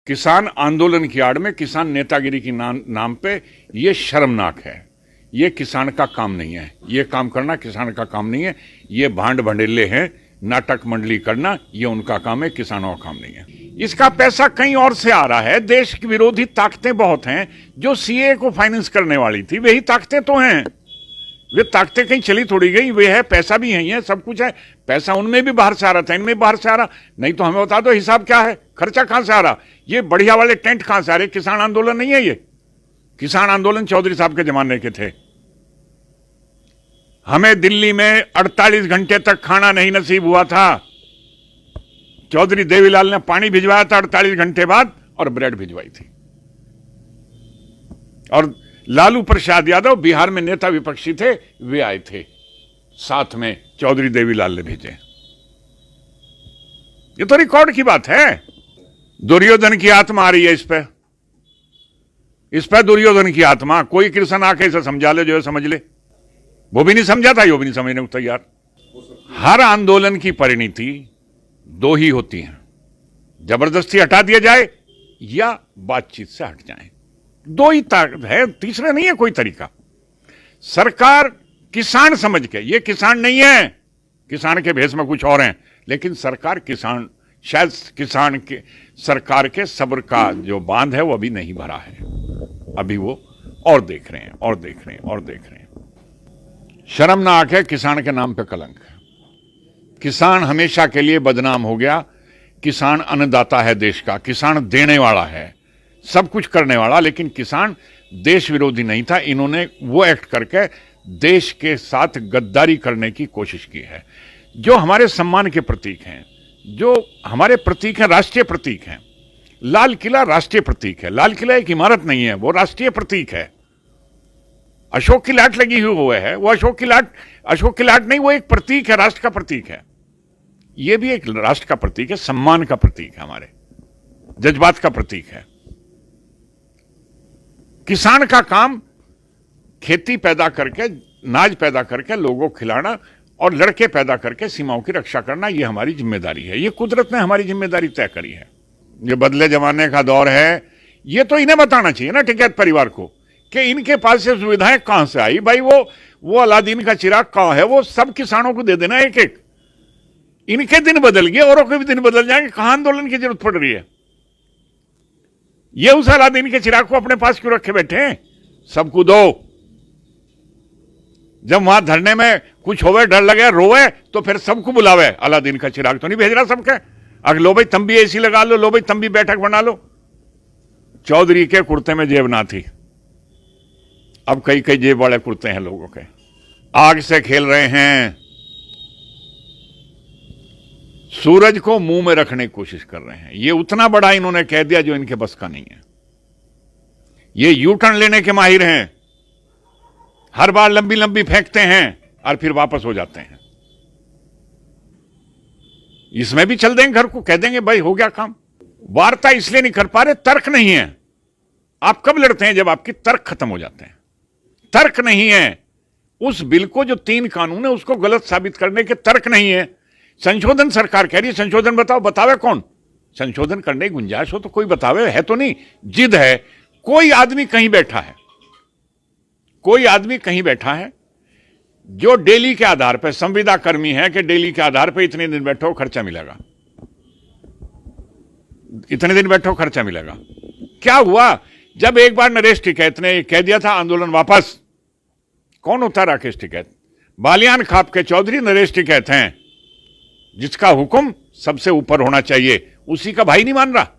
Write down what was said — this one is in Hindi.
किसान आंदोलन की आड़ में किसान नेतागिरी की नाम पे ये शर्मनाक है। ये किसान का काम नहीं है, ये काम करना किसान का काम नहीं है। ये भांड भंडेले हैं, नाटक मंडली करना ये उनका काम है, किसानों का काम नहीं है। इसका पैसा कहीं और से आ रहा है। देश की विरोधी ताकतें बहुत हैं जो सीए को फाइनेंस करने वाली थी, वही ताकतें तो हैं। वे ताकतें कहीं चली थोड़ी गई, वे है, पैसा भी यही है, सब कुछ है। पैसा उनमें भी बाहर से आ रहा था, इनमें बाहर से आ रहा। नहीं तो हमें बता दो हिसाब क्या है, खर्चा कहां से आ रहा, ये बढ़िया वाले टेंट कहां से आ रहे। किसान आंदोलन नहीं है ये। किसान आंदोलन चौधरी साहब के जमाने के थे। हमें दिल्ली में 48 घंटे तक खाना नहीं नसीब हुआ था। चौधरी देवीलाल ने पानी भिजवाया था 48 घंटे बाद और ब्रेड भिजवाई थी। और लालू प्रसाद यादव बिहार में नेता विपक्षी थे, वे आए थे साथ में, चौधरी देवीलाल ने भेजे। ये तो रिकॉर्ड की बात है। दुर्योधन की आत्मा आ रही है इस पर दुर्योधन की आत्मा। कोई कृष्ण आके इसे समझा ले, जो है समझ ले। वो भी नहीं समझा था, यो भी नहीं समझने को तैयार। हर आंदोलन की परिणति दो ही होती है, जबरदस्ती हटा दिया जाए या बातचीत से हट जाए। दो ही ताकत है, तीसरा नहीं है कोई तरीका। सरकार किसान समझ के, ये किसान नहीं है, किसान के भेष में कुछ और हैं, लेकिन सरकार किसान, शायद किसान के सरकार के सब्र का जो बांध है वो अभी नहीं भरा है। अभी वो और देख रहे हैं और देख रहे हैं और देख रहे हैं। शर्मनाक है किसान के नाम पे कलंक। किसान हमेशा के लिए बदनाम हो गया। किसान अन्नदाता है देश का, किसान देने वाला है, सब कुछ करने वाला, लेकिन किसान देश विरोधी नहीं था। इन्होंने वो एक्ट करके देश के साथ गद्दारी करने की कोशिश की है। जो हमारे सम्मान के प्रतीक हैं, जो हमारे प्रतीक हैं, राष्ट्रीय प्रतीक हैं। लाल किला राष्ट्रीय प्रतीक है। लाल किला एक इमारत नहीं है, वो राष्ट्रीय प्रतीक है। अशोक की लाट लगी हुई है, वो अशोक की लाट नहीं, वो एक प्रतीक है, राष्ट्र का प्रतीक है। ये भी एक राष्ट्र का प्रतीक है, सम्मान का प्रतीक है, हमारे जज्बात का प्रतीक है। किसान का काम खेती पैदा करके, नाज पैदा करके लोगों को खिलाना और लड़के पैदा करके सीमाओं की रक्षा करना, ये हमारी जिम्मेदारी है। ये कुदरत ने हमारी जिम्मेदारी तय करी है। ये बदले जमाने का दौर है। ये तो इन्हें बताना चाहिए ना टिकैत परिवार को कि इनके पास से सुविधाएं कहां से आई। भाई वो अलादीन का चिराग कहां है, वो सब किसानों को दे देना एक एक। इनके दिन बदल गए, औरों के भी दिन बदल जाएंगे। कहां आंदोलन की जरूरत पड़ रही है। ये उस अलादीन के चिराग को अपने पास क्यों रखे बैठे हैं? सबको दो। जब वहां धरने में कुछ होवे, डर लगे, रोवे, तो फिर सबको बुलावे। अलादीन का चिराग तो नहीं भेज रहा सबके। अगर लो भाई तुम भी एसी लगा लो, लो भाई तुम भी बैठक बना लो। चौधरी के कुर्ते में जेब ना थी, अब कई कई जेब वाले कुर्ते हैं लोगों के। आग से खेल रहे हैं, सूरज को मुंह में रखने की कोशिश कर रहे हैं। ये उतना बड़ा इन्होंने कह दिया जो इनके बस का नहीं है। ये यू टर्न लेने के माहिर हैं, हर बार लंबी लंबी फेंकते हैं और फिर वापस हो जाते हैं। इसमें भी चल देंगे घर को, कह देंगे भाई हो गया काम। वार्ता इसलिए नहीं कर पा रहे, तर्क नहीं है। आप कब लड़ते हैं? जब आपके तर्क खत्म हो जाते हैं। तर्क नहीं है। उस बिल को, जो 3 कानून है, उसको गलत साबित करने के तर्क नहीं है। संशोधन सरकार कह रही है, संशोधन बताओ, बतावे कौन? संशोधन करने की गुंजाइश हो तो कोई बतावे, है तो नहीं। जिद है। कोई आदमी कहीं बैठा है, कोई आदमी कहीं बैठा है जो डेली के आधार पर संविदा कर्मी है कि डेली के आधार पर इतने दिन बैठो खर्चा मिलेगा, इतने दिन बैठो खर्चा मिलेगा। क्या हुआ? जब एक बार नरेश टिकैत ने कह दिया था आंदोलन वापस। कौन होता राकेश टिकैत? बालियान खाप के चौधरी नरेश टिकैत हैं, जिसका हुक्म सबसे ऊपर होना चाहिए। उसी का भाई नहीं मान रहा।